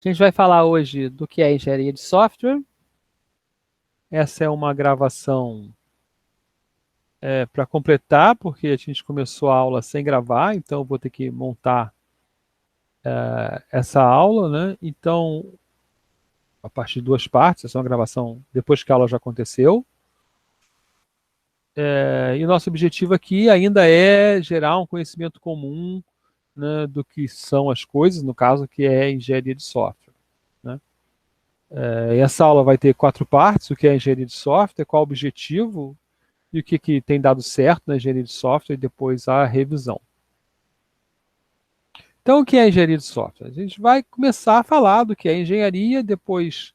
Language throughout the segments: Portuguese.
A gente vai falar hoje do que é engenharia de software. Essa é uma gravação para completar, porque a gente começou a aula sem gravar, então eu vou ter que montar essa aula, né? Então, a partir de duas partes, essa é uma gravação depois que a aula já aconteceu. E o nosso objetivo aqui ainda é gerar um conhecimento comum, né, do que são as coisas, no caso, que é engenharia de software, né? Essa aula vai ter quatro partes: o que é engenharia de software, qual o objetivo, e o que tem dado certo na engenharia de software e depois a revisão. Então, o que é engenharia de software? A gente vai começar a falar do que é engenharia, depois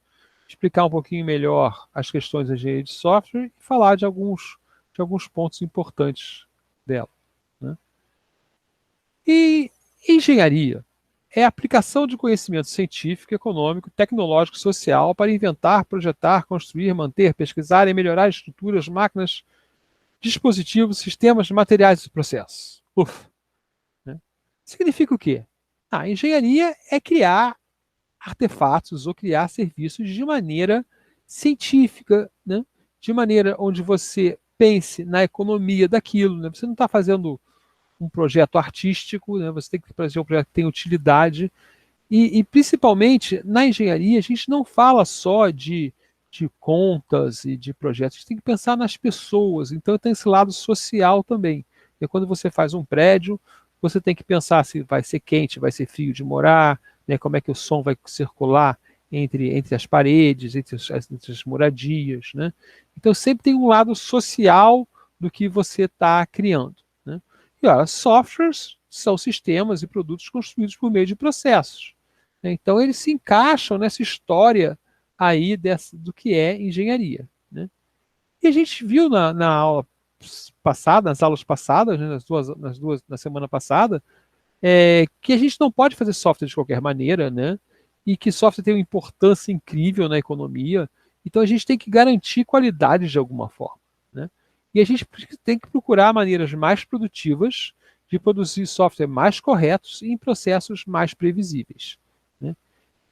explicar um pouquinho melhor as questões da engenharia de software e falar de alguns pontos importantes dela, né? E engenharia é a aplicação de conhecimento científico, econômico, tecnológico e social para inventar, projetar, construir, manter, pesquisar e melhorar estruturas, máquinas, dispositivos, sistemas, materiais e processos. Uf, né? Significa o quê? A engenharia é criar artefatos ou criar serviços de maneira científica, né? De maneira onde você pense na economia daquilo, né? Você não está fazendo um projeto artístico, né? Você tem que fazer um projeto que tem utilidade. E principalmente na engenharia, a gente não fala só de contas e de projetos, a gente tem que pensar nas pessoas. Então tem esse lado social também. E quando você faz um prédio, você tem que pensar se vai ser quente, vai ser frio de morar, né, como é que o som vai circular entre as paredes, entre as moradias, né? Então sempre tem um lado social do que você está criando, né? E olha, softwares são sistemas e produtos construídos por meio de processos. Então, eles se encaixam nessa história aí do que é engenharia, né? E a gente viu na aula passada, nas aulas passadas, né, na semana passada, que a gente não pode fazer software de qualquer maneira, né? E que software tem uma importância incrível na economia. Então, a gente tem que garantir qualidade de alguma forma, né? E a gente tem que procurar maneiras mais produtivas de produzir software mais corretos e em processos mais previsíveis, né?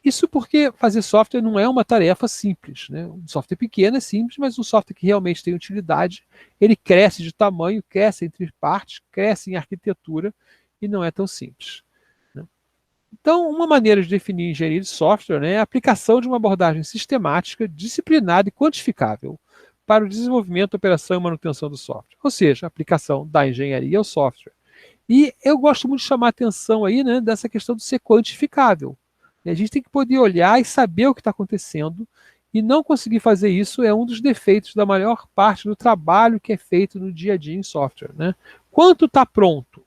Isso porque fazer software não é uma tarefa simples, né? Um software pequeno é simples, mas um software que realmente tem utilidade, ele cresce de tamanho, cresce entre partes, cresce em arquitetura e não é tão simples, né? Então, uma maneira de definir engenharia de software, né, é a aplicação de uma abordagem sistemática, disciplinada e quantificável para o desenvolvimento, operação e manutenção do software. Ou seja, a aplicação da engenharia ao software. E eu gosto muito de chamar a atenção aí, né, dessa questão de ser quantificável. A gente tem que poder olhar e saber o que está acontecendo, e não conseguir fazer isso é um dos defeitos da maior parte do trabalho que é feito no dia a dia em software, né? Quanto está pronto?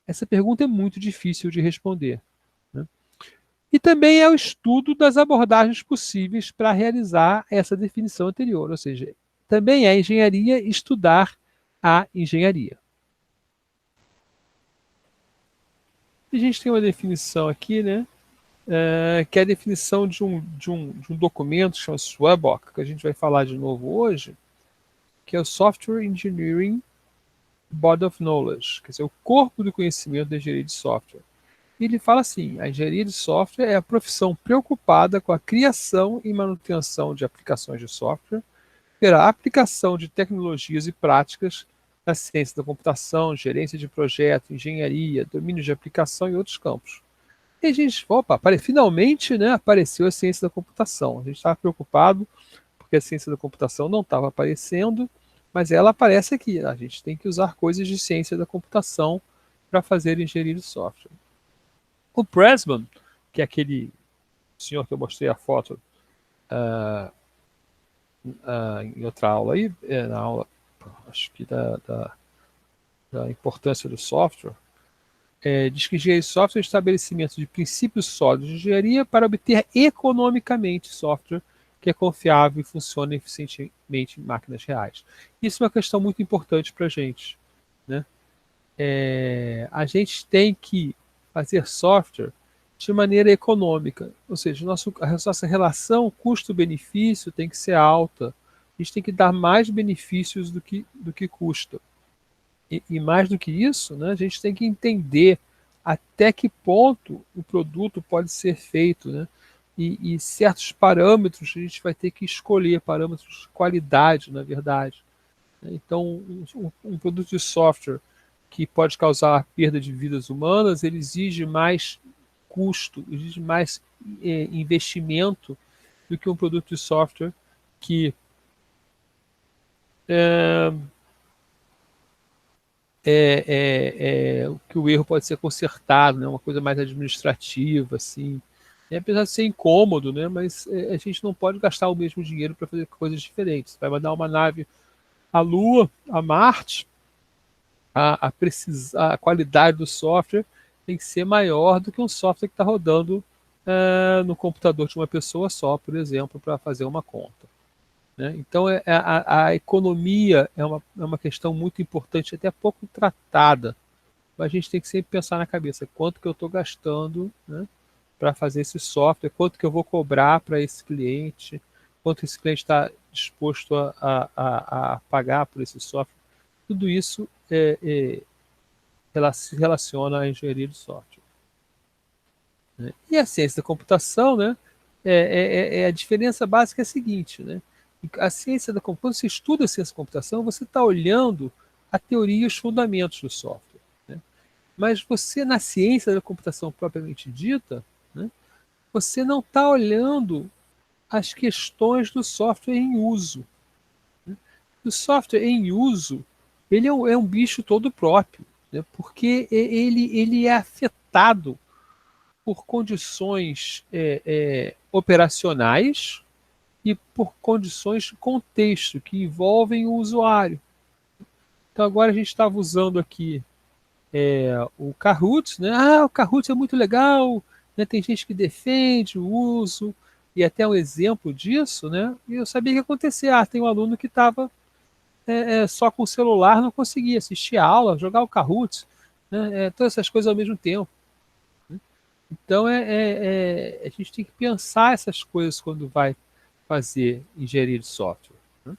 Essa pergunta é muito difícil de responder, né? E também é o estudo das abordagens possíveis para realizar essa definição anterior, ou seja, também é engenharia estudar a engenharia. A gente tem uma definição aqui, né? Que é a definição de um documento que chama-se SWBOK, que a gente vai falar de novo hoje, que é o Software Engineering Body of Knowledge, quer dizer, o corpo do conhecimento da engenharia de software. E ele fala assim: a engenharia de software é a profissão preocupada com a criação e manutenção de aplicações de software, pela aplicação de tecnologias e práticas na ciência da computação, gerência de projeto, engenharia, domínio de aplicação e outros campos. E a gente, opa, finalmente, né, apareceu a ciência da computação. A gente estava preocupado porque a ciência da computação não estava aparecendo, mas ela aparece aqui. A gente tem que usar coisas de ciência da computação para fazer engenharia de software. O Pressman, que é aquele senhor que eu mostrei a foto em outra aula aí, na aula, acho que da importância do software, diz que engenharia de software é o estabelecimento de princípios sólidos de engenharia para obter economicamente software que é confiável e funciona eficientemente em máquinas reais. Isso é uma questão muito importante para a gente, né? A gente tem que fazer software de maneira econômica, ou seja, a nossa relação custo-benefício tem que ser alta. A gente tem que dar mais benefícios do que custa. E mais do que isso, né, a gente tem que entender até que ponto o produto pode ser feito, né? e certos parâmetros a gente vai ter que escolher, parâmetros de qualidade, na verdade. Então, um produto de software que pode causar perda de vidas humanas, ele exige mais custo, exige mais investimento do que um produto de software que que o erro pode ser consertado, né? Uma coisa mais administrativa, assim. Apesar de ser incômodo, né? Mas a gente não pode gastar o mesmo dinheiro para fazer coisas diferentes. Vai mandar uma nave à Lua, a Marte, a qualidade do software tem que ser maior do que um software que está rodando no computador de uma pessoa só, por exemplo, para fazer uma conta. Né? Então, a economia é uma questão muito importante, até pouco tratada. Mas a gente tem que sempre pensar na cabeça quanto que eu estou gastando, né, para fazer esse software, quanto que eu vou cobrar para esse cliente, quanto esse cliente está disposto a pagar por esse software. Tudo isso se relaciona à engenharia de software. Né? E a ciência da computação, né, a diferença básica é a seguinte, né? A ciência da quando você estuda a ciência da computação, você está olhando a teoria e os fundamentos do software. Né? Mas você, na ciência da computação propriamente dita, né, você não está olhando as questões do software em uso. Né? O software em uso, ele é um bicho todo próprio, né, porque ele é afetado por condições operacionais e por condições de contexto que envolvem o usuário. Então agora a gente estava usando aqui o Kahoot, né? Ah, o Kahoot é muito legal, né? Tem gente que defende o uso, e até um exemplo disso, né? E eu sabia que ia acontecer. Ah, tem um aluno que estava só com o celular, não conseguia assistir a aula, jogar o Kahoot, né? Todas essas coisas ao mesmo tempo. Então a gente tem que pensar essas coisas quando vai fazer engenharia de software. Né?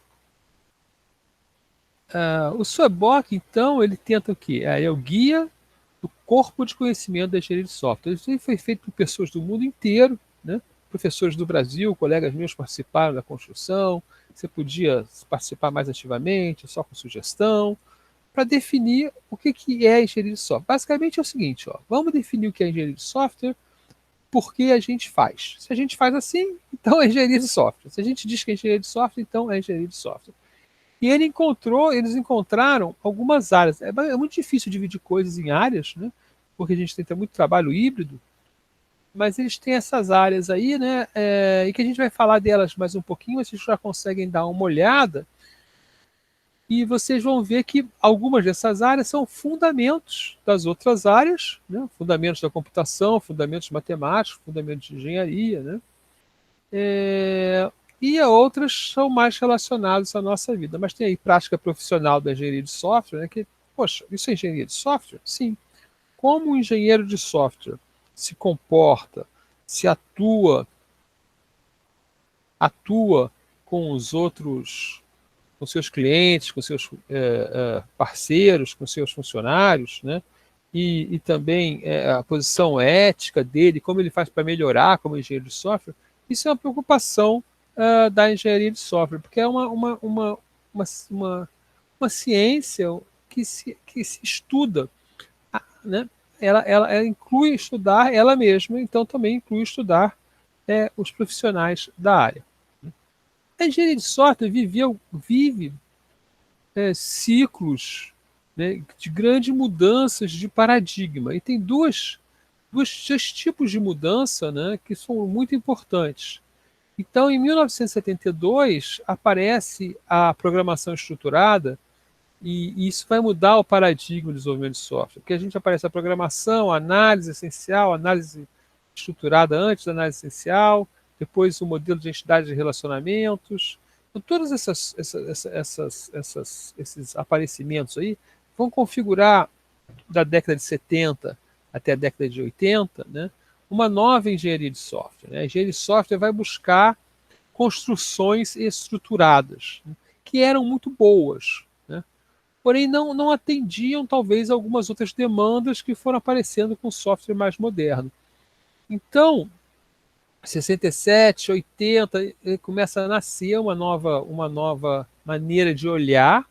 O SWBOC, então, ele tenta o quê? É o guia do corpo de conhecimento da engenharia de software. Isso foi feito por pessoas do mundo inteiro, né? Professores do Brasil, colegas meus participaram da construção, você podia participar mais ativamente, só com sugestão, para definir o que é engenharia de software. Basicamente é o seguinte, ó, vamos definir o que é engenharia de software, por que a gente faz. Se a gente faz assim, então é engenharia de software. Se a gente diz que é engenharia de software, então é engenharia de software. E eles encontraram algumas áreas. É muito difícil dividir coisas em áreas, né? Porque a gente tem muito trabalho híbrido, mas eles têm essas áreas aí, né? E que a gente vai falar delas mais um pouquinho, mas vocês já conseguem dar uma olhada e vocês vão ver que algumas dessas áreas são fundamentos das outras áreas, né? Fundamentos da computação, fundamentos matemáticos, fundamentos de engenharia, né? E outras são mais relacionadas à nossa vida. Mas tem aí prática profissional da engenharia de software, né? Que, poxa, isso é engenharia de software? Sim. Como o engenheiro de software se comporta, se atua com os outros, com seus clientes, com seus parceiros, com seus funcionários, né? E também a posição ética dele, como ele faz para melhorar como engenheiro de software, isso é uma preocupação da engenharia de software, porque é uma ciência que se estuda, né? Ela inclui estudar ela mesma, então também inclui estudar os profissionais da área. A engenharia de software vive ciclos, né, de grandes mudanças de paradigma. E tem dois tipos de mudança, né, que são muito importantes. Então, em 1972, aparece a programação estruturada, e isso vai mudar o paradigma do desenvolvimento de software, porque a gente aparece a programação, a análise essencial, a análise estruturada antes da análise essencial, depois o modelo de entidades de relacionamentos. Então, todos esses aparecimentos aí vão configurar, da década de 70 até a década de 80, né, uma nova engenharia de software. Né? A engenharia de software vai buscar construções estruturadas, né, que eram muito boas, né? Porém não atendiam talvez algumas outras demandas que foram aparecendo com software mais moderno. Então, 67, 80, começa a nascer uma nova maneira de olhar,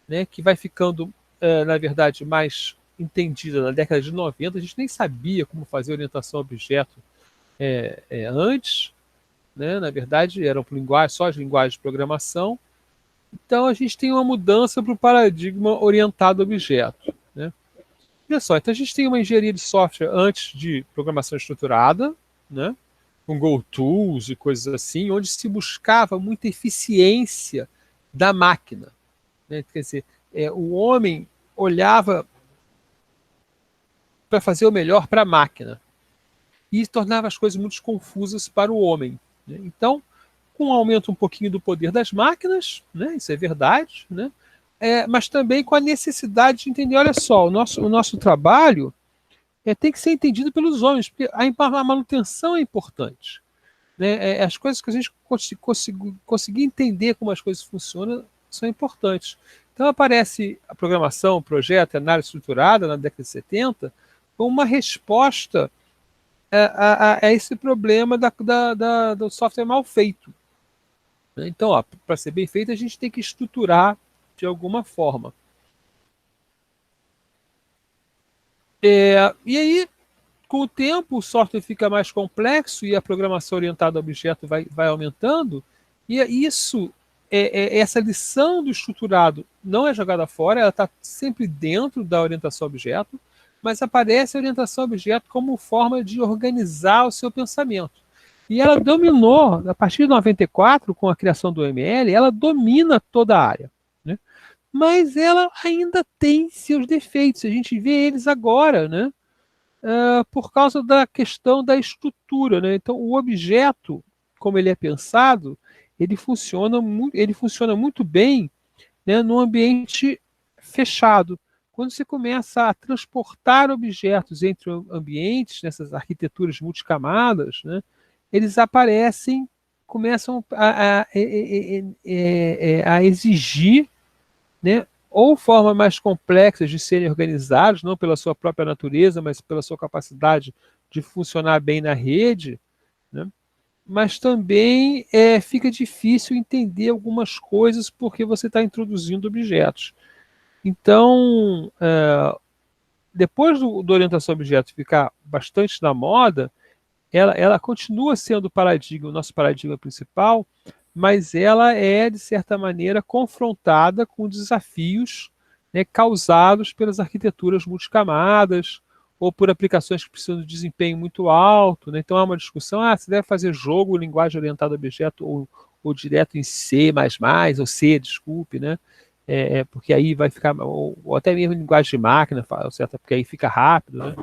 né, que vai ficando, na verdade, mais entendida na década de 90. A gente nem sabia como fazer orientação a objeto antes, né? Na verdade, eram só as linguagens de programação. Então, a gente tem uma mudança para o paradigma orientado a objeto, né? Olha só, então a gente tem uma engenharia de software antes de programação estruturada, né? Com GoTools e coisas assim, onde se buscava muita eficiência da máquina, né? Quer dizer, o homem olhava para fazer o melhor para a máquina e tornava as coisas muito confusas para o homem, né? Então, com um aumento um pouquinho do poder das máquinas, né? Isso é verdade, né? Mas também com a necessidade de entender, olha só, o nosso trabalho tem que ser entendido pelos homens, porque a manutenção é importante, né? As coisas que a gente conseguir entender como as coisas funcionam são importantes. Então aparece a programação, o projeto, a análise estruturada na década de 70 como uma resposta a esse problema do software mal feito. Então, para ser bem feito, a gente tem que estruturar de alguma forma. E aí, com o tempo, o software fica mais complexo e a programação orientada a objeto vai aumentando, e essa lição do estruturado não é jogada fora, ela está sempre dentro da orientação a objeto, mas aparece a orientação a objeto como forma de organizar o seu pensamento. E ela dominou, a partir de 94, com a criação do ML, ela domina toda a área, né? Mas ela ainda tem seus defeitos, a gente vê eles agora, né? Por causa da questão da estrutura, né? Então, o objeto, como ele é pensado, ele funciona muito bem, né, num ambiente fechado. Quando você começa a transportar objetos entre ambientes, nessas arquiteturas multicamadas, né, eles aparecem, começam a exigir, né, ou formas mais complexas de serem organizados, não pela sua própria natureza, mas pela sua capacidade de funcionar bem na rede, né? Mas também fica difícil entender algumas coisas porque você está introduzindo objetos. Então, depois do orientação a objetos ficar bastante na moda, ela continua sendo o nosso paradigma principal, mas ela é, de certa maneira, confrontada com desafios, né, causados pelas arquiteturas multicamadas ou por aplicações que precisam de desempenho muito alto, né? Então há uma discussão, você deve fazer jogo linguagem orientada a objeto ou direto em C++, ou C, desculpe, né? Porque aí vai ficar, ou até mesmo linguagem de máquina, certo? Porque aí fica rápido, né?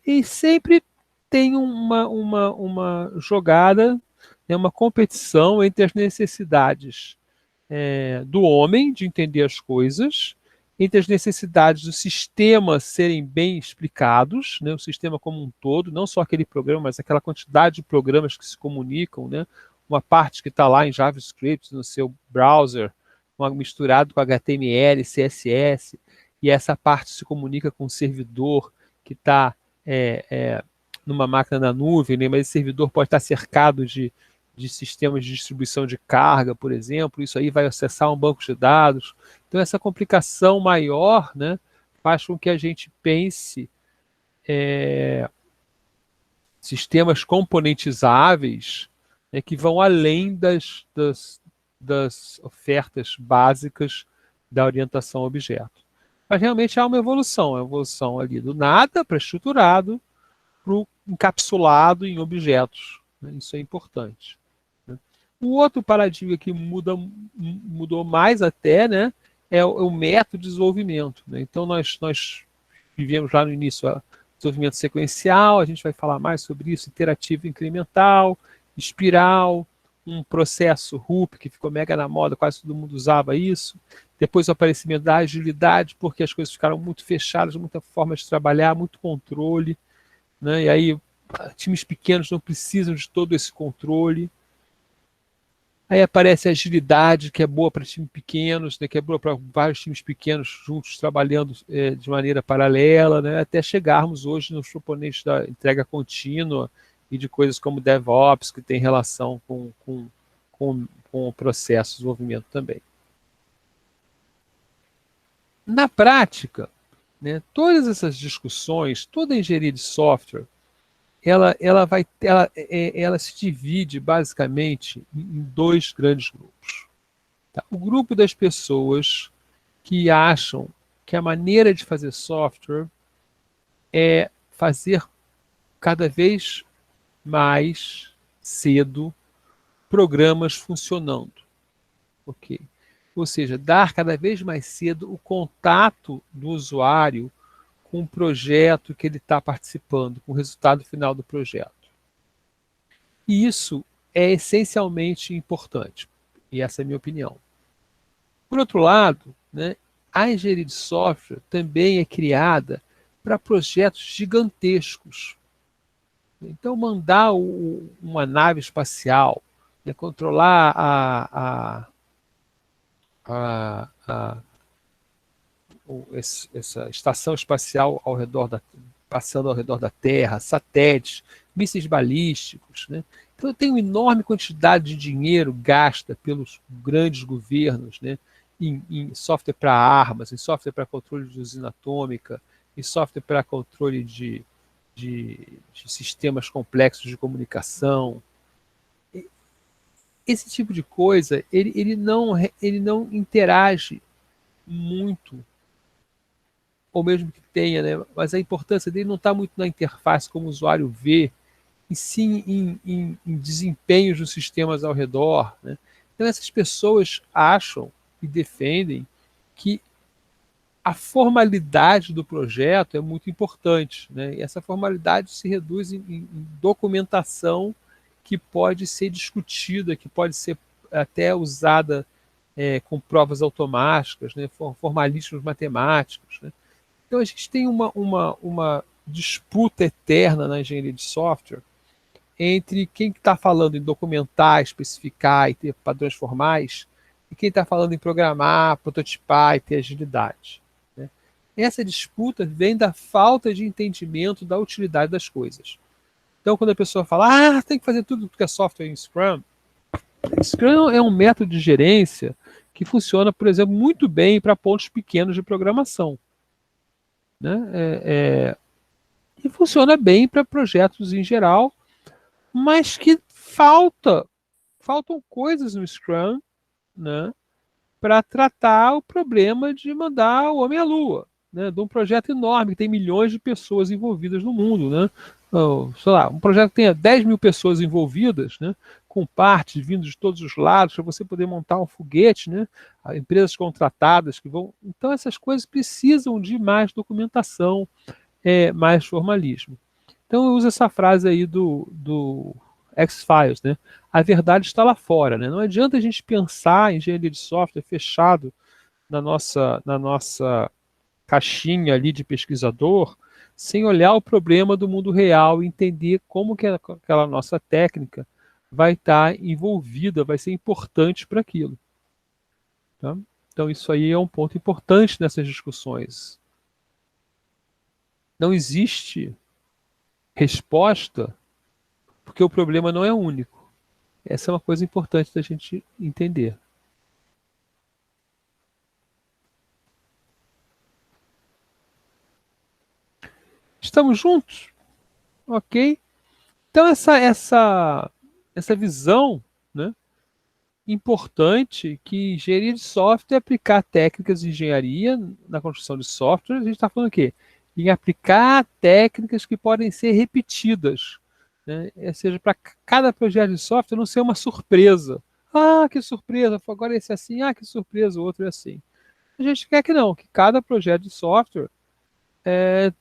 E sempre tem uma jogada, né, uma competição entre as necessidades do homem de entender as coisas, entre as necessidades do sistema serem bem explicados, né, o sistema como um todo, não só aquele programa, mas aquela quantidade de programas que se comunicam, né, uma parte que está lá em JavaScript, no seu browser, misturado com HTML, CSS, e essa parte se comunica com o servidor que está numa máquina na nuvem, né, mas esse servidor pode estar cercado de sistemas de distribuição de carga, por exemplo, isso aí vai acessar um banco de dados. Então, essa complicação maior, né, faz com que a gente pense sistemas componentizáveis, né, que vão além das ofertas básicas da orientação a objeto. Mas realmente há uma evolução ali do nada para estruturado, para o encapsulado em objetos, né? Isso é importante. O outro paradigma que mudou mais até, né, é o método de desenvolvimento, né? Então nós vivemos lá no início o desenvolvimento sequencial, a gente vai falar mais sobre isso, iterativo incremental, espiral, um processo RUP que ficou mega na moda, quase todo mundo usava isso. Depois o aparecimento da agilidade, porque as coisas ficaram muito fechadas, muita forma de trabalhar, muito controle, né? E aí times pequenos não precisam de todo esse controle. Aí aparece a agilidade, que é boa para times pequenos, né, que é boa para vários times pequenos juntos trabalhando de maneira paralela, né, até chegarmos hoje nos proponentes da entrega contínua e de coisas como DevOps, que tem relação com o processo de desenvolvimento também. Na prática, né, todas essas discussões, toda a engenharia de software, ela se divide basicamente em dois grandes grupos. Tá? O grupo das pessoas que acham que a maneira de fazer software é fazer cada vez mais cedo programas funcionando. Ok? Ou seja, dar cada vez mais cedo o contato do usuário com o projeto que ele está participando, com o resultado final do projeto. E isso é essencialmente importante, e essa é a minha opinião. Por outro lado, né, a engenharia de software também é criada para projetos gigantescos. Então, mandar uma nave espacial, né, controlar a essa estação espacial passando ao redor da Terra, satélites, mísseis balísticos, né? Então tem uma enorme quantidade de dinheiro gasta pelos grandes governos, né? Em software para armas, em software para controle de usina atômica, em software para controle de sistemas complexos de comunicação. Esse tipo de coisa, ele não interage muito, ou mesmo que tenha, né? Mas a importância dele não está muito na interface como o usuário vê, e sim em desempenhos dos sistemas ao redor. Né? Então essas pessoas acham e defendem que a formalidade do projeto é muito importante. Né? E essa formalidade se reduz em documentação que pode ser discutida, que pode ser até usada com provas automáticas, né? Formalismos matemáticos. Né? Então a gente tem uma disputa eterna na engenharia de software entre quem está falando em documentar, especificar e ter padrões formais e quem está falando em programar, prototipar e ter agilidade. Né? Essa disputa vem da falta de entendimento da utilidade das coisas. Então, quando a pessoa fala, tem que fazer tudo que é software em Scrum, Scrum é um método de gerência que funciona, por exemplo, muito bem para pontos pequenos de programação. Né? E funciona bem para projetos em geral, mas que faltam coisas no Scrum, né, para tratar o problema de mandar o homem à Lua, né, de um projeto enorme que tem milhões de pessoas envolvidas no mundo, né? Sei lá, um projeto que tenha 10 mil pessoas envolvidas, né, com partes vindo de todos os lados para você poder montar um foguete, né? Empresas contratadas que vão. Então essas coisas precisam de mais documentação, mais formalismo. Então eu uso essa frase aí do X-Files, né? A verdade está lá fora, né? Não adianta a gente pensar em engenharia de software fechado na nossa caixinha ali de pesquisador, sem olhar o problema do mundo real e entender como que aquela nossa técnica vai estar envolvida, vai ser importante para aquilo. Tá? Então isso aí é um ponto importante nessas discussões. Não existe resposta porque o problema não é único. Essa é uma coisa importante da gente entender. Estamos juntos? Ok? Então essa visão, né, importante que engenharia de software é aplicar técnicas de engenharia na construção de software. A gente está falando o quê? Em aplicar técnicas que podem ser repetidas. Né? Ou seja, para cada projeto de software não ser uma surpresa. Que surpresa, agora esse é assim, que surpresa, o outro é assim. A gente quer que não, que cada projeto de software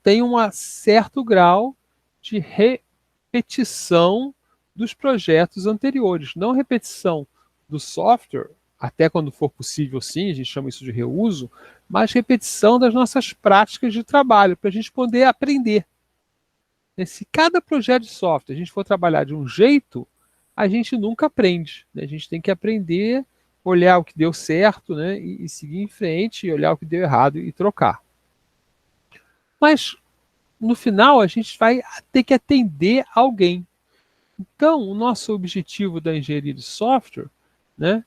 tenha um certo grau de repetição dos projetos anteriores. Não repetição do software, até quando for possível sim, a gente chama isso de reuso, mas repetição das nossas práticas de trabalho, para a gente poder aprender. Se cada projeto de software a gente for trabalhar de um jeito, a gente nunca aprende. Né? A gente tem que aprender, olhar o que deu certo, né? E seguir em frente, e olhar o que deu errado e trocar. Mas no final a gente vai ter que atender alguém. Então, o nosso objetivo da engenharia de software, né,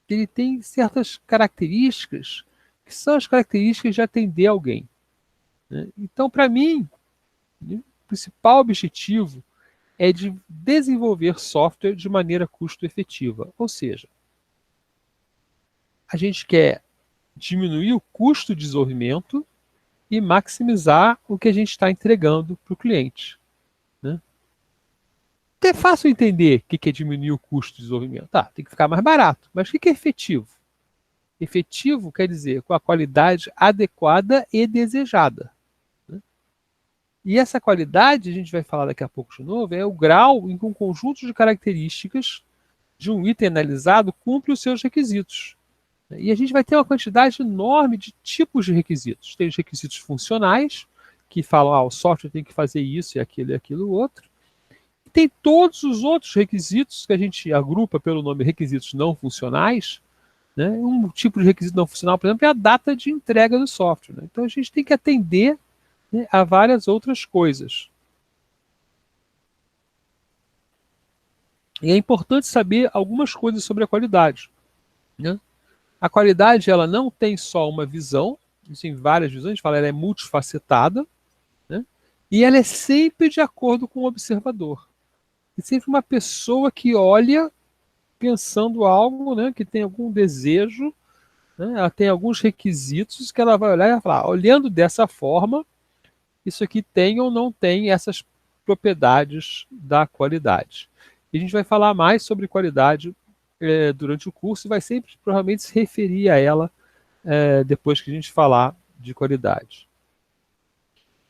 ele tem certas características que são as características de atender alguém, né? Então, para mim, o principal objetivo é de desenvolver software de maneira custo-efetiva. Ou seja, a gente quer diminuir o custo de desenvolvimento e maximizar o que a gente está entregando para o cliente, né? É fácil entender o que é diminuir o custo de desenvolvimento. Tá, tem que ficar mais barato. Mas o que é efetivo? Efetivo quer dizer com a qualidade adequada e desejada, né? E essa qualidade, a gente vai falar daqui a pouco de novo, é o grau em que um conjunto de características de um item analisado cumpre os seus requisitos. E a gente vai ter uma quantidade enorme de tipos de requisitos. Tem os requisitos funcionais, que falam, o software tem que fazer isso e aquilo outro. E tem todos os outros requisitos que a gente agrupa pelo nome requisitos não funcionais, né? Um tipo de requisito não funcional, por exemplo, é a data de entrega do software, né? Então a gente tem que atender, né, a várias outras coisas. E é importante saber algumas coisas sobre a qualidade, né? A qualidade, ela não tem só uma visão, tem várias visões, a gente fala, ela é multifacetada, né? E ela é sempre de acordo com o observador. É sempre uma pessoa que olha pensando algo, né, que tem algum desejo, né, ela tem alguns requisitos que ela vai olhar e vai falar, olhando dessa forma, isso aqui tem ou não tem essas propriedades da qualidade. E a gente vai falar mais sobre qualidade durante o curso e vai sempre provavelmente se referir a ela depois que a gente falar de qualidade.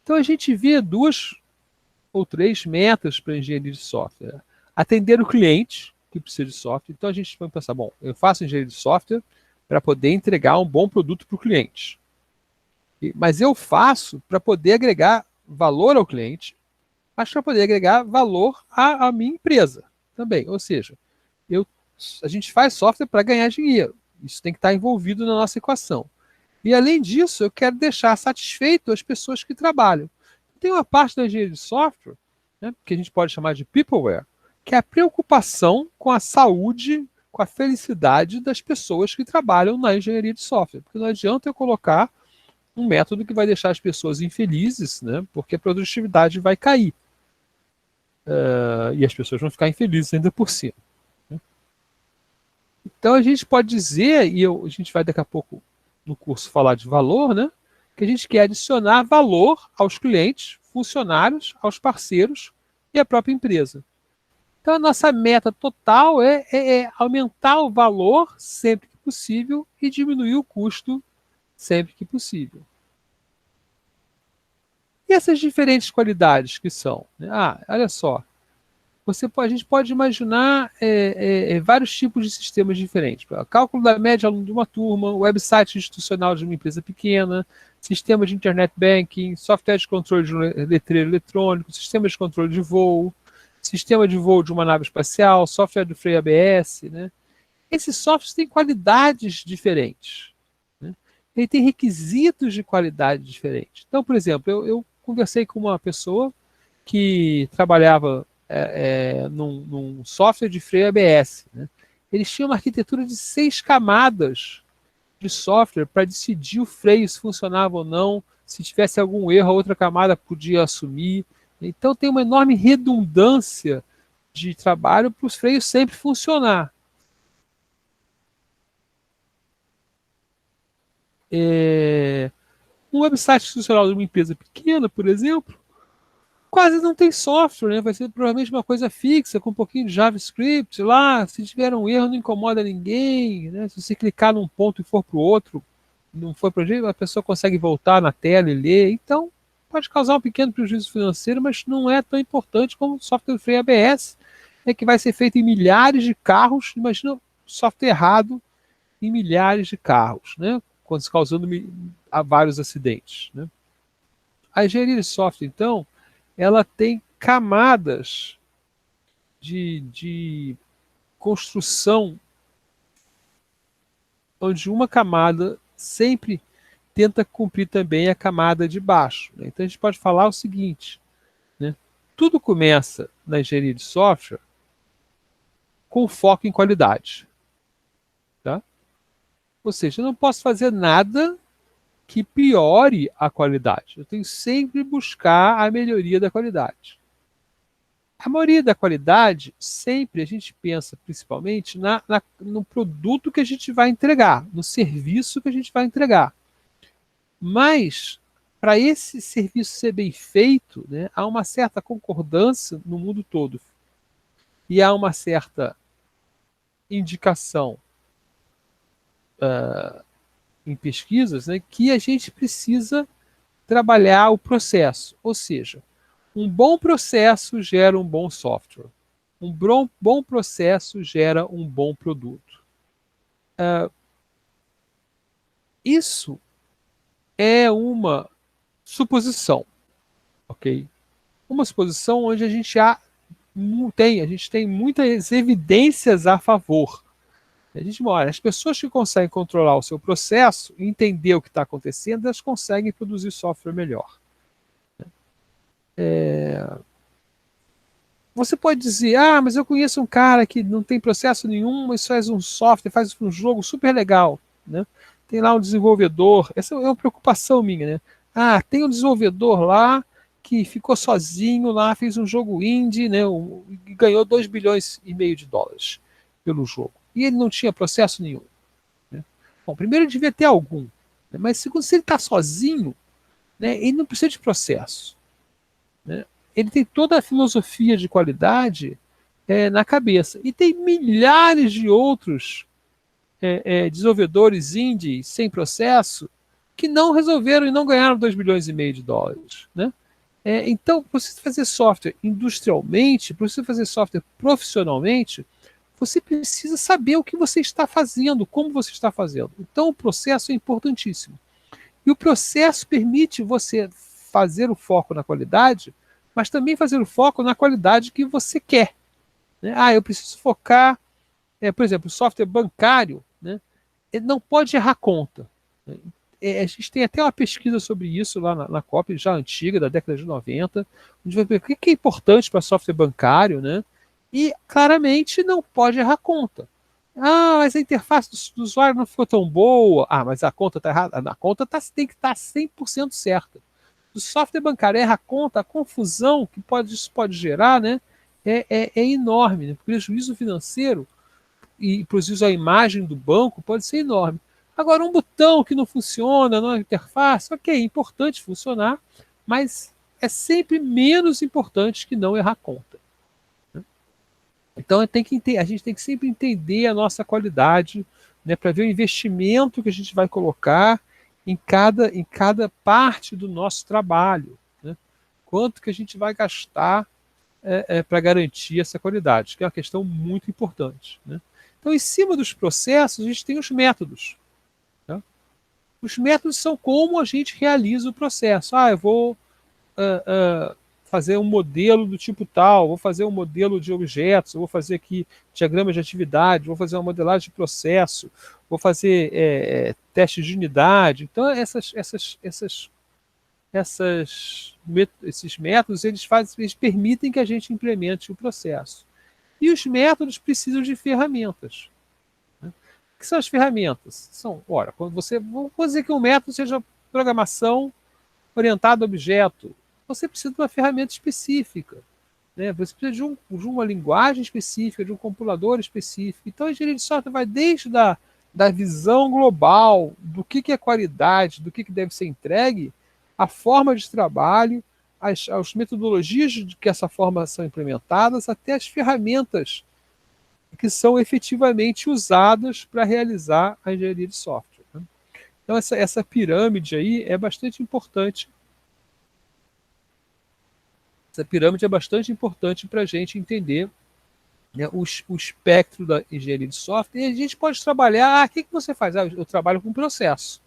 Então a gente vê duas ou três metas para a engenharia de software. Atender o cliente que precisa de software. Então a gente vai pensar, bom, eu faço engenharia de software para poder entregar um bom produto para o cliente. Mas eu faço para poder agregar valor ao cliente, mas para poder agregar valor à minha empresa também. Ou seja, eu, a gente faz software para ganhar dinheiro. Isso tem que estar envolvido na nossa equação. E além disso, eu quero deixar satisfeito as pessoas que trabalham. Tem uma parte da engenharia de software, né, que a gente pode chamar de peopleware, que é a preocupação com a saúde, com a felicidade das pessoas que trabalham na engenharia de software. Porque não adianta eu colocar um método que vai deixar as pessoas infelizes, né, porque a produtividade vai cair. E as pessoas vão ficar infelizes ainda por cima. Então a gente pode dizer, a gente vai daqui a pouco no curso falar de valor, né, que a gente quer adicionar valor aos clientes, funcionários, aos parceiros e à própria empresa. Então a nossa meta total é aumentar o valor sempre que possível e diminuir o custo sempre que possível. E essas diferentes qualidades que são? Olha só, a gente pode imaginar vários tipos de sistemas diferentes. Cálculo da média de uma turma, website institucional de uma empresa pequena, sistema de internet banking, software de controle de um letreiro eletrônico, sistema de controle de voo, sistema de voo de uma nave espacial, software do freio ABS, né? Esses softwares têm qualidades diferentes, né? Ele tem requisitos de qualidade diferentes. Então, por exemplo, eu conversei com uma pessoa que trabalhava num software de freio ABS, né? Eles tinham uma arquitetura de 6 camadas de software para decidir o freio se funcionava ou não, se tivesse algum erro, a outra camada podia assumir. Então tem uma enorme redundância de trabalho para os freios sempre funcionar. Um website institucional de uma empresa pequena, por exemplo, quase não tem software, né? Vai ser provavelmente uma coisa fixa, com um pouquinho de JavaScript lá. Se tiver um erro, não incomoda ninguém, né? Se você clicar num ponto e for para o outro, não foi para o jeito, a pessoa consegue voltar na tela e ler. Então, pode causar um pequeno prejuízo financeiro, mas não é tão importante como o software freio ABS, que vai ser feito em milhares de carros. Imagina software errado em milhares de carros, né? Causando vários acidentes, né? A engenharia de software, então, ela tem camadas de construção, onde uma camada sempre tenta cumprir também a camada de baixo, né? Então a gente pode falar o seguinte, né? tudo começa na engenharia de software com foco em qualidade. Tá? Ou seja, eu não posso fazer nada que piore a qualidade. Eu tenho sempre que buscar a melhoria da qualidade. A maioria da qualidade, sempre a gente pensa principalmente no produto que a gente vai entregar, no serviço que a gente vai entregar. Mas, para esse serviço ser bem feito, né, há uma certa concordância no mundo todo. E há uma certa indicação em pesquisas, né, que a gente precisa trabalhar o processo. Ou seja, um bom processo gera um bom software. Um bom processo gera um bom produto. Isso é uma suposição, ok? Uma suposição onde a gente tem muitas evidências a favor. A gente mora, as pessoas que conseguem controlar o seu processo, entender o que está acontecendo, elas conseguem produzir software melhor. Você pode dizer, mas eu conheço um cara que não tem processo nenhum, mas faz um software, faz um jogo super legal, né? Tem lá um desenvolvedor, essa é uma preocupação minha, né? Tem um desenvolvedor lá que ficou sozinho lá, fez um jogo indie, né? E ganhou 2 bilhões e meio de dólares pelo jogo. E ele não tinha processo nenhum. Né? Bom, primeiro ele devia ter algum, né? Mas segundo, se ele está sozinho, né, ele não precisa de processo. Né? Ele tem toda a filosofia de qualidade na cabeça. E tem milhares de outros desenvolvedores indies sem processo que não resolveram e não ganharam 2 bilhões e meio de dólares. Né? Então, para você fazer software industrialmente, para você fazer software profissionalmente, você precisa saber o que você está fazendo, como você está fazendo. Então, o processo é importantíssimo. E o processo permite você fazer o foco na qualidade, mas também fazer o foco na qualidade que você quer. Né? Eu preciso focar, por exemplo, o software bancário, né? Ele não pode errar conta. Né? A gente tem até uma pesquisa sobre isso lá na COP, já antiga, da década de 90, onde vai ver o que é importante para software bancário, né? E claramente não pode errar conta. Mas a interface do usuário não ficou tão boa. Mas a conta está errada. A conta tem que estar 100% certa. O software bancário erra a conta, a confusão que isso pode gerar, né, é enorme. Né? O prejuízo financeiro e prejuízo à imagem do banco pode ser enorme. Agora, um botão que não funciona na interface, ok, é importante funcionar, mas é sempre menos importante que não errar conta. Então a gente tem que sempre entender a nossa qualidade, né, para ver o investimento que a gente vai colocar em cada parte do nosso trabalho. Né? Quanto que a gente vai gastar para garantir essa qualidade, que é uma questão muito importante. Né? Então, em cima dos processos, a gente tem os métodos. Tá? Os métodos são como a gente realiza o processo. Eu vou fazer um modelo do tipo tal, vou fazer um modelo de objetos, vou fazer aqui diagramas de atividade, vou fazer uma modelagem de processo, vou fazer testes de unidade. Então, esses métodos, eles permitem que a gente implemente o processo. E os métodos precisam de ferramentas. Né? O que são as ferramentas? Vamos dizer que um método seja programação orientada a objeto. Você precisa de uma ferramenta específica. Né? Você precisa de uma linguagem específica, de um compilador específico. Então, a engenharia de software vai desde da visão global do que é qualidade, do que deve ser entregue, a forma de trabalho, as metodologias de que essa forma são implementadas, até as ferramentas que são efetivamente usadas para realizar a engenharia de software. Né? Então, essa pirâmide aí é bastante importante. Essa pirâmide é bastante importante para a gente entender, né, o espectro da engenharia de software. E a gente pode trabalhar. O que você faz? Eu trabalho com processo.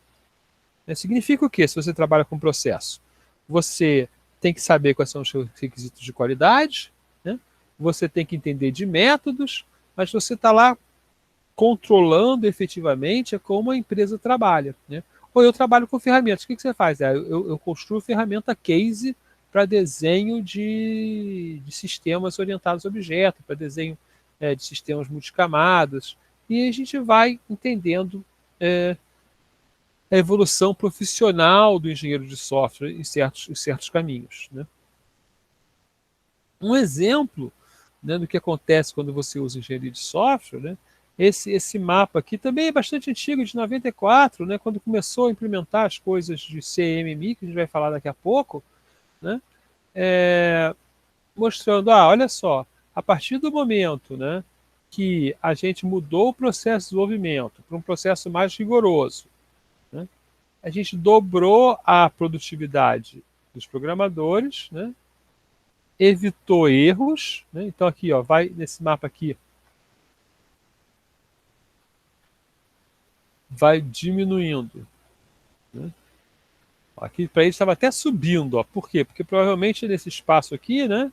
Significa o quê se você trabalha com processo? Você tem que saber quais são os seus requisitos de qualidade, né? Você tem que entender de métodos, mas você está lá controlando efetivamente como a empresa trabalha. Né? Ou eu trabalho com ferramentas. O que você faz? Eu construo ferramenta case para desenho de sistemas orientados a objeto, para desenho de sistemas multicamadas, e a gente vai entendendo a evolução profissional do engenheiro de software em certos caminhos, né? Um exemplo, né, do que acontece quando você usa engenharia de software, né? Esse mapa aqui também é bastante antigo, de 94, né, quando começou a implementar as coisas de CMMI, que a gente vai falar daqui a pouco, né, mostrando, olha só, a partir do momento, né, que a gente mudou o processo de desenvolvimento para um processo mais rigoroso, né, a gente dobrou a produtividade dos programadores, né, evitou erros, né, então aqui, vai nesse mapa aqui, vai diminuindo, né. Aqui para ele estava até subindo, por quê? Porque provavelmente nesse espaço aqui, né,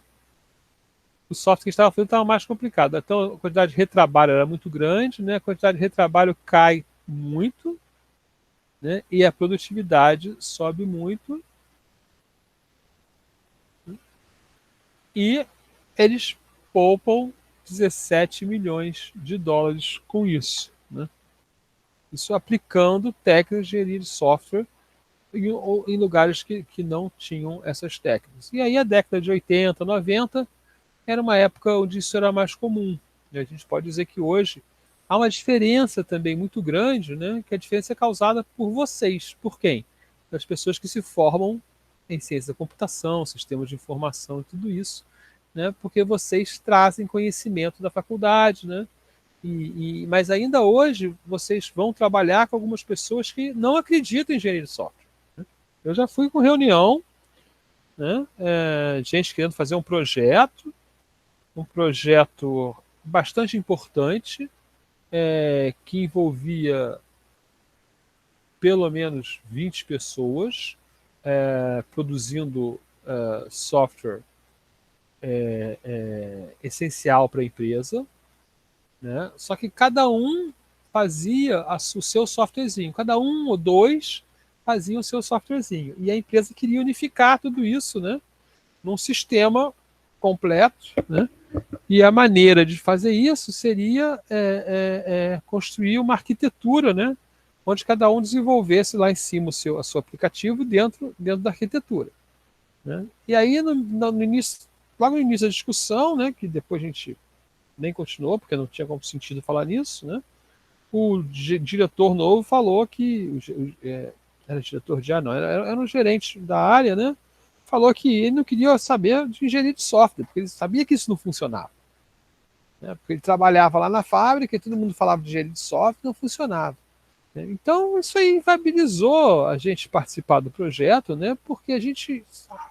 o software que estava fazendo estava mais complicado. Então a quantidade de retrabalho era muito grande, né, a quantidade de retrabalho cai muito, né, e a produtividade sobe muito, e eles poupam 17 milhões de dólares com isso, né? Isso aplicando técnicas de engenharia de software em lugares que não tinham essas técnicas. E aí a década de 80, 90 era uma época onde isso era mais comum. A gente pode dizer que hoje há uma diferença também muito grande, né? Que a diferença é causada por vocês. Por quem? Das pessoas que se formam em ciência da computação, sistemas de informação e tudo isso, né? Porque vocês trazem conhecimento da faculdade, né? Mas ainda hoje vocês vão trabalhar com algumas pessoas que não acreditam em engenharia de software. Eu já fui com reunião, né? Gente querendo fazer um projeto bastante importante, que envolvia pelo menos 20 pessoas, produzindo software essencial para a empresa, né? Só que cada um fazia o seu softwarezinho, cada um ou dois faziam o seu softwarezinho, e a empresa queria unificar tudo isso, né, num sistema completo, né? E a maneira de fazer isso seria construir uma arquitetura, né, onde cada um desenvolvesse lá em cima o seu aplicativo dentro da arquitetura, né? E aí, no início, logo no início da discussão, né, que depois a gente nem continuou, porque não tinha como sentido falar nisso, né, o diretor novo falou que era diretor de não, era um gerente da área, né? Falou que ele não queria saber de engenharia de software, porque ele sabia que isso não funcionava, né? Porque ele trabalhava lá na fábrica e todo mundo falava de engenharia de software, não funcionava, né? Então isso aí viabilizou a gente participar do projeto, né? Porque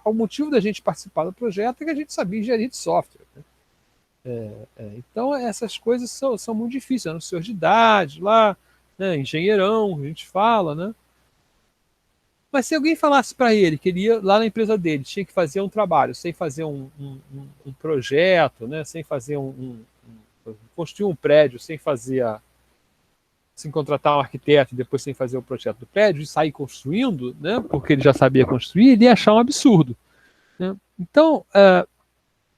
o motivo da gente participar do projeto é que a gente sabia engenharia de software, né? Então essas coisas são muito difíceis, era um senhor de idade lá, né, engenheirão, a gente fala, né? Mas se alguém falasse para ele que ele ia lá na empresa dele, tinha que fazer um trabalho, sem fazer um projeto, né, sem fazer construir um prédio, sem contratar um arquiteto e depois sem fazer o projeto do prédio e sair construindo, né, porque ele já sabia construir, ele ia achar um absurdo, né? Então,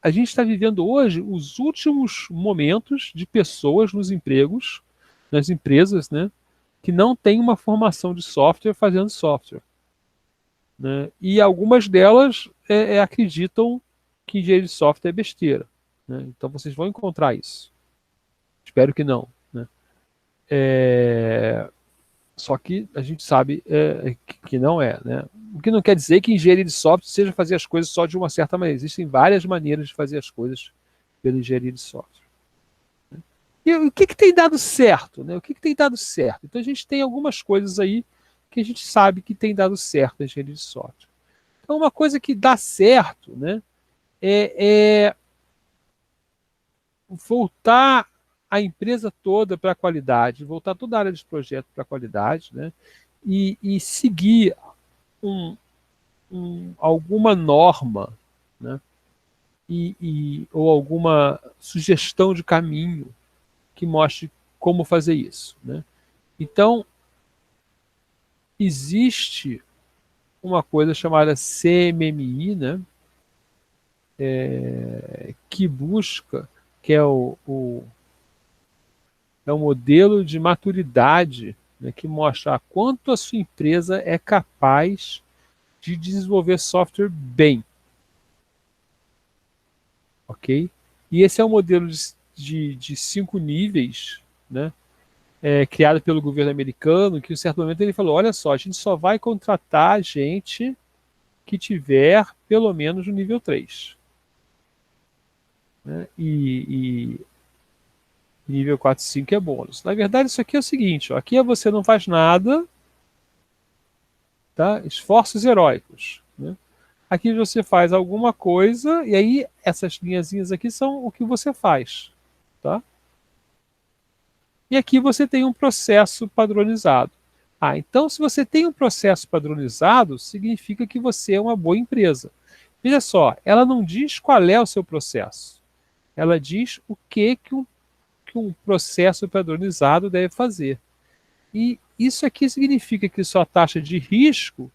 a gente está vivendo hoje os últimos momentos de pessoas nos empregos, nas empresas, né, que não têm uma formação de software fazendo software, né? E algumas delas acreditam que engenharia de software é besteira, né? Então vocês vão encontrar isso. Espero que não, né? Só que a gente sabe que não é, né? O que não quer dizer que engenharia de software seja fazer as coisas só de uma certa maneira. Existem várias maneiras de fazer as coisas pela engenharia de software. E o que tem dado certo, né? O que tem dado certo? Então a gente tem algumas coisas aí que a gente sabe que tem dado certo na engenharia de software. Então uma coisa que dá certo, né, é voltar a empresa toda para a qualidade, voltar toda a área de projeto para a qualidade, né, e seguir alguma norma, né, ou alguma sugestão de caminho que mostre como fazer isso, né? Então, existe uma coisa chamada CMMI, né, que busca, que é é o modelo de maturidade, né, que mostra quanto a sua empresa é capaz de desenvolver software bem, ok? E esse é um modelo de 5 níveis, né, criado pelo governo americano, que em certo momento ele falou, olha só, a gente só vai contratar gente que tiver pelo menos no nível 3. Né? E nível 4 e 5 é bônus. Na verdade, isso aqui é o seguinte, ó, aqui você não faz nada, tá? Esforços heróicos. Né? Aqui você faz alguma coisa, e aí essas linhazinhas aqui são o que você faz. Tá? E aqui você tem um processo padronizado. Ah, então se você tem um processo padronizado, significa que você é uma boa empresa. Veja só, ela não diz qual é o seu processo. Ela diz o que um processo padronizado deve fazer. E isso aqui significa que sua taxa de risco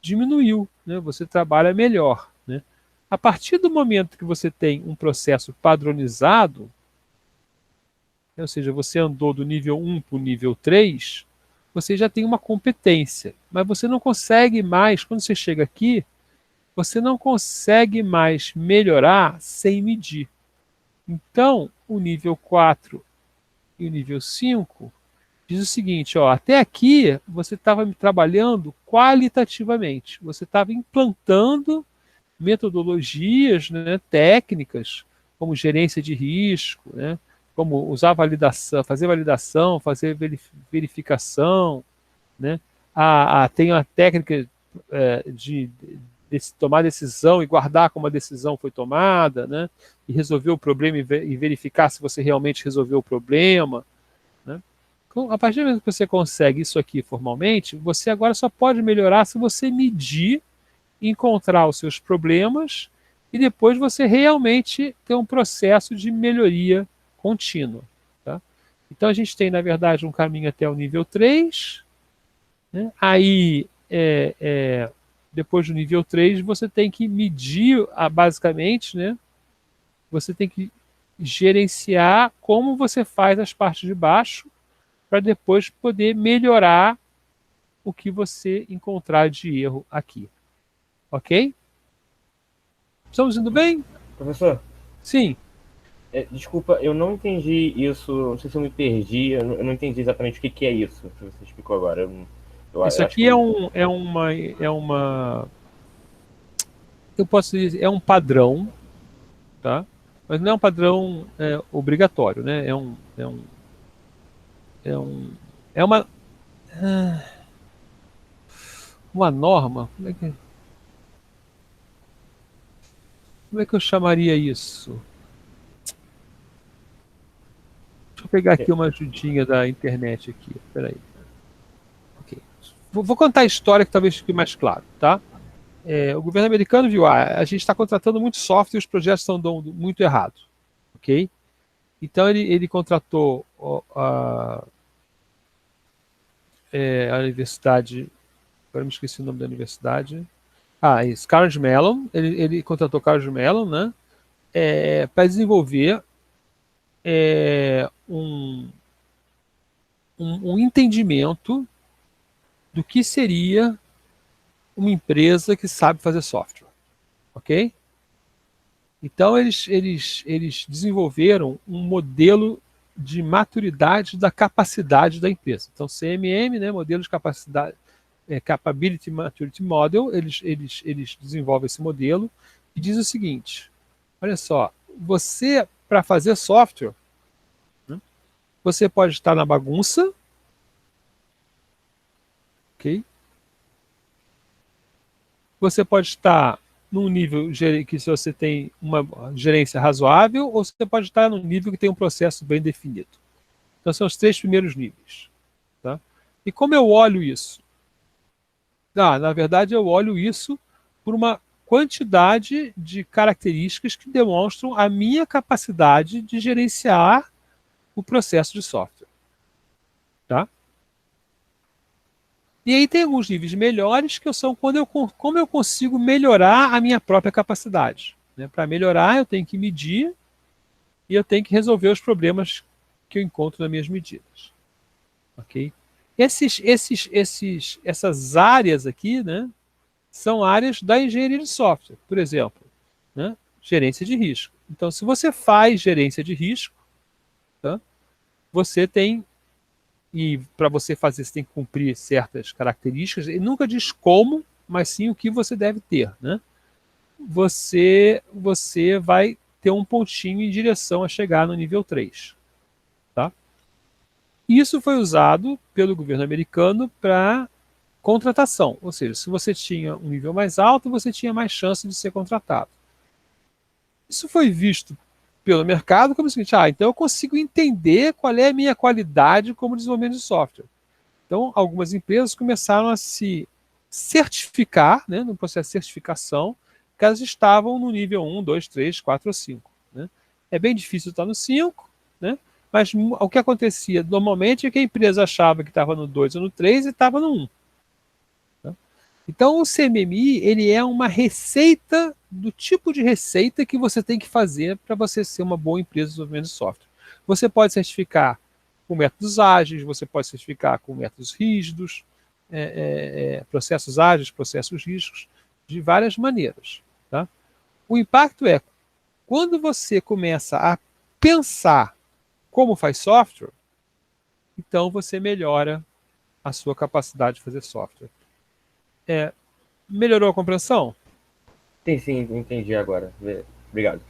diminuiu, né? Você trabalha melhor. Né? A partir do momento que você tem um processo padronizado, ou seja, você andou do nível 1 para o nível 3, você já tem uma competência. Mas você não consegue mais, quando você chega aqui, você não consegue mais melhorar sem medir. Então, o nível 4 e o nível 5 diz o seguinte, ó, até aqui você estava trabalhando qualitativamente, você estava implantando metodologias, né, técnicas, como gerência de risco, né, como usar validação, fazer verificação, né, tem a técnica de tomar decisão e guardar como a decisão foi tomada, né, e resolver o problema e verificar se você realmente resolveu o problema. Né. Então, a partir do momento que você consegue isso aqui formalmente, você agora só pode melhorar se você medir, encontrar os seus problemas e depois você realmente ter um processo de melhoria contínua. Tá? Então a gente tem, na verdade, um caminho até o nível 3. Né? Aí, depois do nível 3, você tem que medir, basicamente, né? Você tem que gerenciar como você faz as partes de baixo para depois poder melhorar o que você encontrar de erro aqui. Ok? Estamos indo bem? Professor, Sim. desculpa, eu não entendi isso, não sei se eu me perdi, eu não entendi exatamente o que, que é isso que você explicou agora. Isso Eu acho que aqui eu posso dizer, é um padrão, tá? Mas não é um padrão obrigatório, né? É um, é uma norma. Como é que eu chamaria isso? Deixa eu pegar aqui uma ajudinha da internet aqui. Peraí. Ok. Vou contar a história que talvez fique mais claro, tá? O governo americano viu, a gente está contratando muito software e os projetos estão dando muito errado, ok? Então ele contratou a universidade, agora me esqueci o nome da universidade. Isso, Carnegie Mellon, ele contratou Carnegie Mellon, né? Para desenvolver um, um entendimento do que seria uma empresa que sabe fazer software, ok? Então eles desenvolveram um modelo de maturidade da capacidade da empresa. Então CMM, né, modelo de capacidade, Capability Maturity Model, eles desenvolvem esse modelo e diz o seguinte: olha só, você para fazer software, né, você pode estar na bagunça, ok? Você pode estar num nível que se você tem uma gerência razoável, ou você pode estar num nível que tem um processo bem definido. Então são os 3 primeiros níveis. Tá? E como eu olho isso? Na verdade, eu olho isso por uma quantidade de características que demonstram a minha capacidade de gerenciar o processo de software. Tá? E aí tem alguns níveis melhores que são como eu consigo melhorar a minha própria capacidade. né? Para melhorar, eu tenho que medir e eu tenho que resolver os problemas que eu encontro nas minhas medidas. Ok? Essas áreas aqui, né, são áreas da engenharia de software. Por exemplo, né, gerência de risco. Então, se você faz gerência de risco, tá, você tem, e para você fazer, você tem que cumprir certas características, e nunca diz como, mas sim o que você deve ter. Né? Você vai ter um pontinho em direção a chegar no nível 3. Tá? Isso foi usado pelo governo americano para contratação, ou seja, se você tinha um nível mais alto, você tinha mais chance de ser contratado. Isso foi visto pelo mercado como o seguinte: então eu consigo entender qual é a minha qualidade como desenvolvimento de software. Então, algumas empresas começaram a se certificar, né, no processo de certificação, que elas estavam no nível 1, 2, 3, 4 ou 5. Né? É bem difícil estar no 5, né? Mas o que acontecia normalmente é que a empresa achava que estava no 2 ou no 3 e estava no 1. Tá? Então, o CMMI ele é uma receita do tipo de receita que você tem que fazer para você ser uma boa empresa de desenvolvimento de software. Você pode certificar com métodos ágeis, você pode certificar com métodos rígidos, processos ágeis, processos rígidos, de várias maneiras. Tá? O impacto é, quando você começa a pensar como faz software, então você melhora a sua capacidade de fazer software. Melhorou a compreensão? Sim, entendi agora. Obrigado.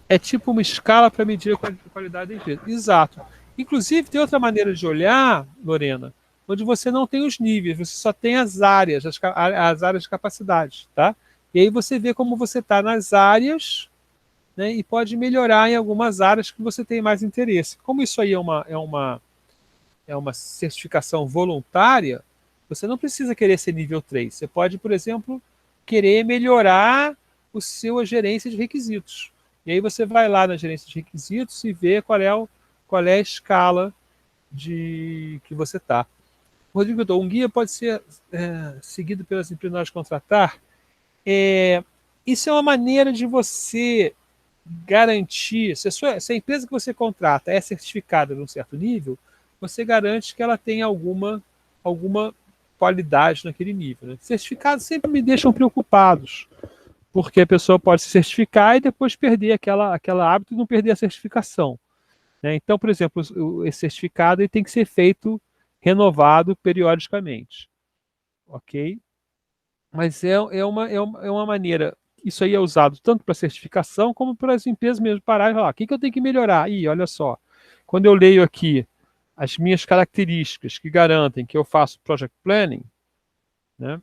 É tipo uma escala para medir a qualidade da empresa. Exato. Inclusive, tem outra maneira de olhar, Lorena, onde você não tem os níveis, você só tem as áreas, as áreas de capacidade. Tá? E aí você vê como você está nas áreas, né, e pode melhorar em algumas áreas que você tem mais interesse. Como isso aí é uma certificação voluntária, você não precisa querer ser nível 3. Você pode, por exemplo, querer melhorar a sua gerência de requisitos. E aí você vai lá na gerência de requisitos e vê qual é a escala que você está. Rodrigo, um guia pode ser seguido pelas empresas a contratar. Isso é uma maneira de você garantir, se a empresa que você contrata é certificada de um certo nível, você garante que ela tem alguma qualidade naquele nível. Né? Certificados sempre me deixam preocupados, porque a pessoa pode se certificar e depois perder aquela hábito e não perder a certificação. Né? Então, por exemplo, esse certificado ele tem que ser feito, renovado periodicamente. Ok? Mas é uma maneira, isso aí é usado tanto para certificação como para as empresas mesmo parar e falar, o que eu tenho que melhorar? Olha só, quando eu leio aqui as minhas características que garantem que eu faço project planning, né,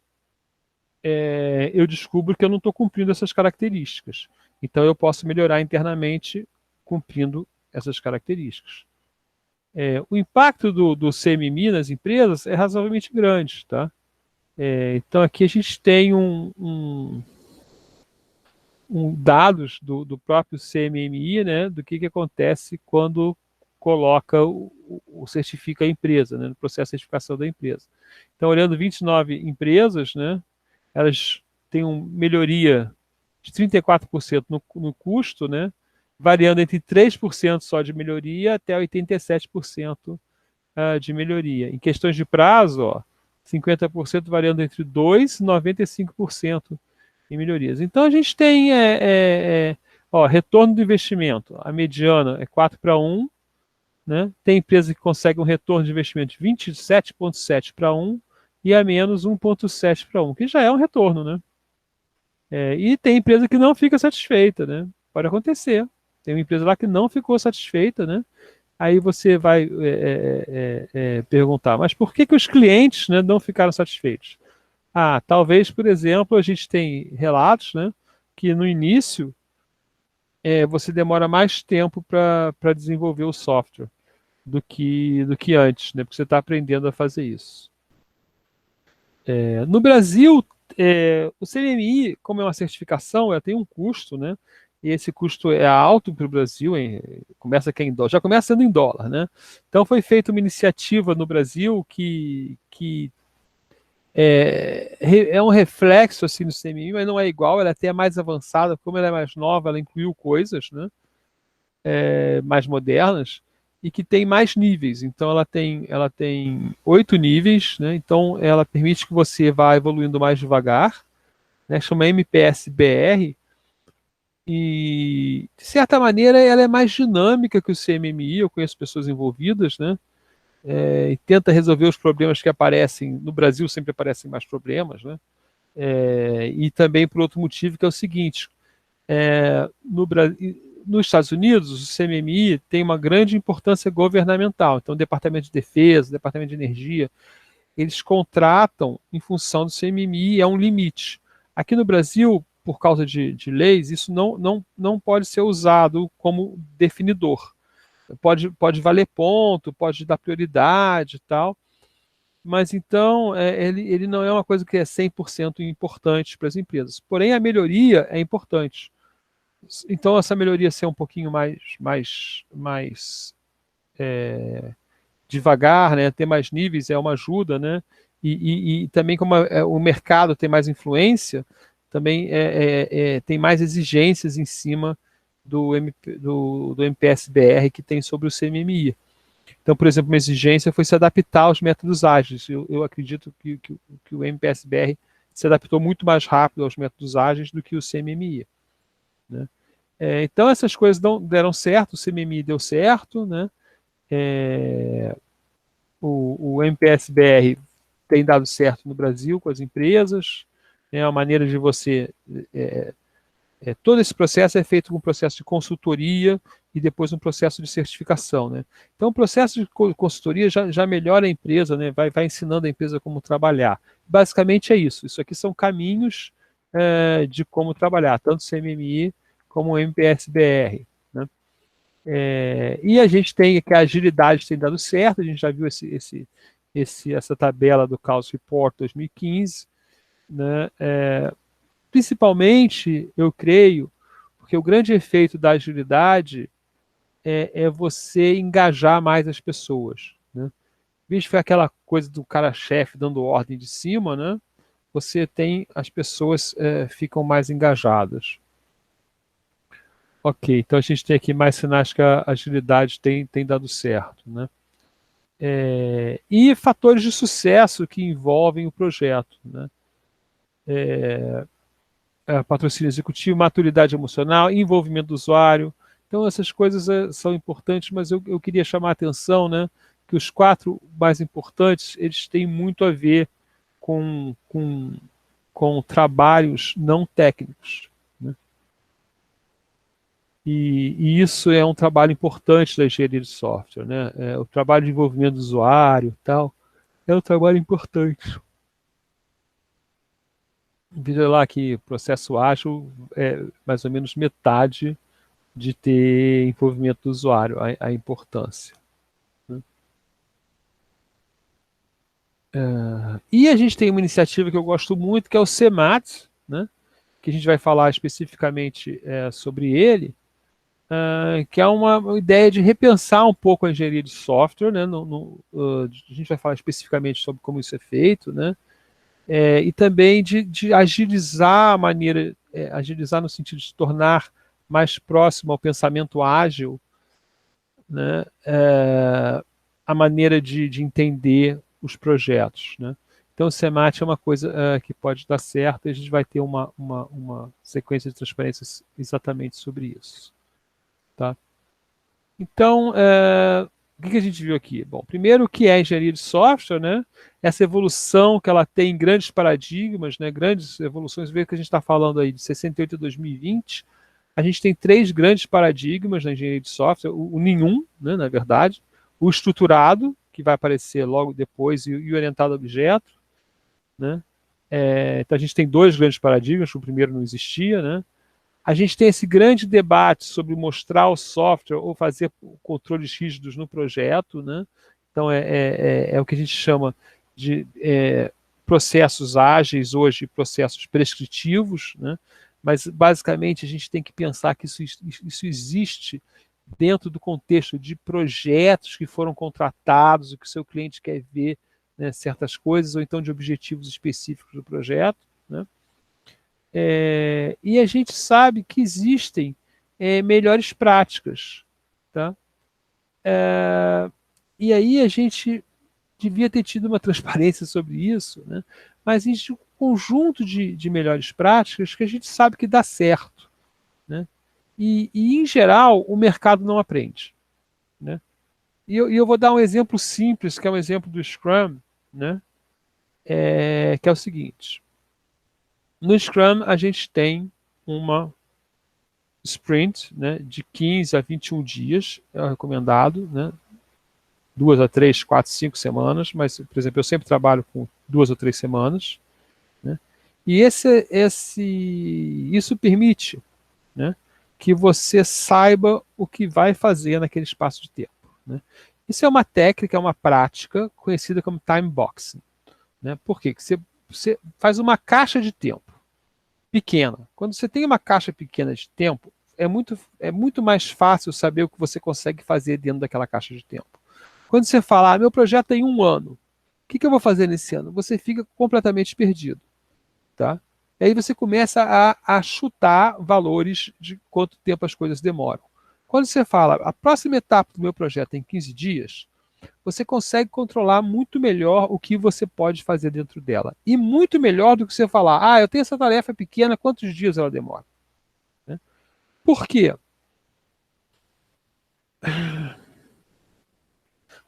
eu descubro que eu não estou cumprindo essas características. Então eu posso melhorar internamente cumprindo essas características. O impacto do CMMI nas empresas é razoavelmente grande, tá? Então aqui a gente tem dados do próprio CMMI, né, do que acontece quando coloca certifica a empresa, né, no processo de certificação da empresa. Então, olhando 29 empresas, né, elas têm uma melhoria de 34% no custo, né, variando entre 3% só de melhoria até 87% de melhoria. Em questões de prazo, 50% variando entre 2% e 95% em melhorias. Então a gente tem retorno do investimento. A mediana é 4:1. Né? Tem empresa que consegue um retorno de investimento de 27,7 para 1 e a menos 1,7 para 1, que já é um retorno. Né? E tem empresa que não fica satisfeita. Né? Pode acontecer. Tem uma empresa lá que não ficou satisfeita, né? Aí você vai perguntar, mas por que os clientes, né, não ficaram satisfeitos? Talvez, por exemplo, a gente tem relatos, né, que no início você demora mais tempo para desenvolver o software do que antes, né, porque você está aprendendo a fazer isso. No Brasil, o CMMI, como é uma certificação, ela tem um custo, né? E esse custo é alto para o Brasil, começa aqui em dólar, já começa sendo em dólar, né? Então foi feita uma iniciativa no Brasil que é um reflexo assim no CMI, mas não é igual, ela até é mais avançada, como ela é mais nova, ela incluiu coisas, né, mais modernas, e que tem mais níveis. Então ela tem 8 níveis, né, então ela permite que você vá evoluindo mais devagar, né, chama MPS-BR, e de certa maneira ela é mais dinâmica que o CMMI, eu conheço pessoas envolvidas, né, e tenta resolver os problemas que aparecem. No Brasil sempre aparecem mais problemas, né? E também por outro motivo, que é o seguinte: no Brasil, nos Estados Unidos, o CMMI tem uma grande importância governamental. Então, o Departamento de Defesa, o Departamento de Energia, eles contratam em função do CMMI, é um limite. Aqui no Brasil, por causa de leis, isso não pode ser usado como definidor. Pode valer ponto, pode dar prioridade e tal, mas então ele não é uma coisa que é 100% importante para as empresas. Porém, a melhoria é importante. Então, essa melhoria ser um pouquinho mais devagar, né, ter mais níveis é uma ajuda, né? E também como o mercado tem mais influência, também tem mais exigências em cima do MPS-BR que tem sobre o CMMI. Então, por exemplo, uma exigência foi se adaptar aos métodos ágeis. Eu acredito que o MPS-BR se adaptou muito mais rápido aos métodos ágeis do que o CMMI, né? Então, essas coisas deram certo, o CMMI deu certo, né? O MPS-BR tem dado certo no Brasil com as empresas, é uma maneira de você todo esse processo é feito com um processo de consultoria e depois um processo de certificação, né? Então, o processo de consultoria já melhora a empresa, né? Vai ensinando a empresa como trabalhar. Basicamente é isso. Isso aqui são caminhos de como trabalhar, tanto o CMMI como o MPS-BR, né? E a gente tem que a agilidade tem dado certo, a gente já viu essa tabela do Chaos Report 2015, né? Principalmente, eu creio, porque o grande efeito da agilidade é você engajar mais as pessoas, né? Em vez de ficar aquela coisa do cara-chefe dando ordem de cima, né? Você tem as pessoas ficam mais engajadas. Ok, então a gente tem aqui mais sinais que a agilidade tem dado certo, né? E fatores de sucesso que envolvem o projeto, né? Patrocínio executivo, maturidade emocional, envolvimento do usuário. Então, essas coisas são importantes, mas eu queria chamar a atenção, né, que os 4 mais importantes, eles têm muito a ver com trabalhos não técnicos, né? E isso é um trabalho importante da engenharia de software, né? O trabalho de envolvimento do usuário e tal, é um trabalho importante. Veja lá que processo ágil é mais ou menos metade de ter envolvimento do usuário, a importância, né? E a gente tem uma iniciativa que eu gosto muito, que é o CEMAT, né? Que a gente vai falar especificamente sobre ele, que é uma ideia de repensar um pouco a engenharia de software, né? A gente vai falar especificamente sobre como isso é feito, né? E também de agilizar a maneira, agilizar no sentido de se tornar mais próximo ao pensamento ágil, né? A maneira de entender os projetos, né? Então, o SEMAT é uma coisa que pode dar certo e a gente vai ter uma sequência de transparências exatamente sobre isso, tá? Então, o que a gente viu aqui? Bom, primeiro, o que é a engenharia de software, né? Essa evolução que ela tem em grandes paradigmas, né? Grandes evoluções, vê que a gente está falando aí de 68 a 2020, a gente tem 3 grandes paradigmas na engenharia de software, o nenhum, né, na verdade, o estruturado, que vai aparecer logo depois, e o orientado a objeto, né? Então a gente tem 2 grandes paradigmas, o primeiro não existia, né? A gente tem esse grande debate sobre mostrar o software ou fazer controles rígidos no projeto, né? Então é o que a gente chama de processos ágeis hoje, processos prescritivos, né? Mas basicamente a gente tem que pensar que isso existe dentro do contexto de projetos que foram contratados, o que o seu cliente quer ver, né, certas coisas, ou então de objetivos específicos do projeto, né? E a gente sabe que existem melhores práticas, tá? E aí a gente devia ter tido uma transparência sobre isso, né? Mas existe um conjunto de melhores práticas que a gente sabe que dá certo, né? Em geral, o mercado não aprende, né? E eu vou dar um exemplo simples, que é um exemplo do Scrum, né? Que é o seguinte. No Scrum, a gente tem uma sprint, né, de 15 a 21 dias, é o recomendado, né? 2 a 3, 4, 5 semanas, mas, por exemplo, eu sempre trabalho com 2 ou 3 semanas, né? E isso permite, né, que você saiba o que vai fazer naquele espaço de tempo, né? Isso é uma técnica, é uma prática conhecida como time boxing, né? Por quê? Que você faz uma caixa de tempo pequena. Quando você tem uma caixa pequena de tempo, é muito mais fácil saber o que você consegue fazer dentro daquela caixa de tempo. Quando você fala, meu projeto tem 1 ano, o que eu vou fazer nesse ano? Você fica completamente perdido, tá? E aí você começa a chutar valores de quanto tempo as coisas demoram. Quando você fala, a próxima etapa do meu projeto tem 15 dias, você consegue controlar muito melhor o que você pode fazer dentro dela. E muito melhor do que você falar, eu tenho essa tarefa pequena, quantos dias ela demora? Né? Por quê?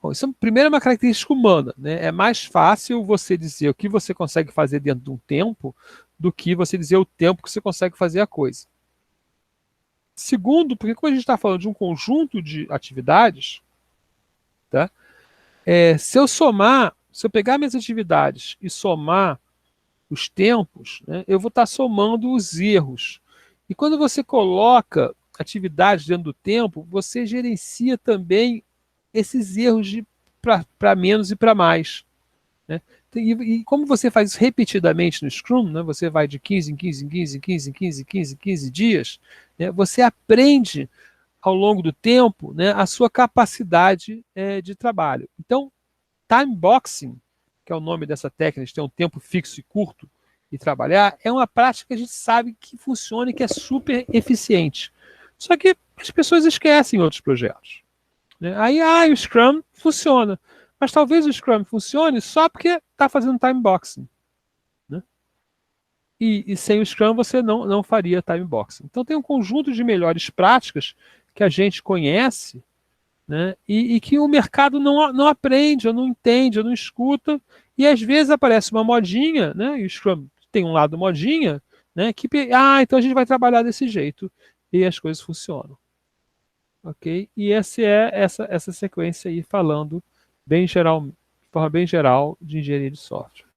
Bom, isso primeiro é uma característica humana, né? É mais fácil você dizer o que você consegue fazer dentro de um tempo do que você dizer o tempo que você consegue fazer a coisa. Segundo, porque quando a gente está falando de um conjunto de atividades, tá? Se eu pegar minhas atividades e somar os tempos, né, eu vou estar somando os erros. E quando você coloca atividades dentro do tempo, você gerencia também esses erros para menos e para mais, né? E como você faz isso repetidamente no Scrum, né, você vai de 15 em 15 em 15 em 15 em 15 em 15 em 15 dias, né, você aprende ao longo do tempo, né, a sua capacidade de trabalho. Então, time boxing, que é o nome dessa técnica, de ter um tempo fixo e curto e trabalhar, é uma prática que a gente sabe que funciona e que é super eficiente. Só que as pessoas esquecem outros projetos, né? Aí, o Scrum funciona. Mas talvez o Scrum funcione só porque está fazendo time boxing, né? E sem o Scrum você não faria time boxing. Então tem um conjunto de melhores práticas que a gente conhece, né? E que o mercado não aprende, ou não entende, ou não escuta, e às vezes aparece uma modinha, né? E o Scrum tem um lado modinha, né? Então a gente vai trabalhar desse jeito, e as coisas funcionam. Ok? E essa sequência aí falando bem geral, de forma bem geral, de engenharia de software.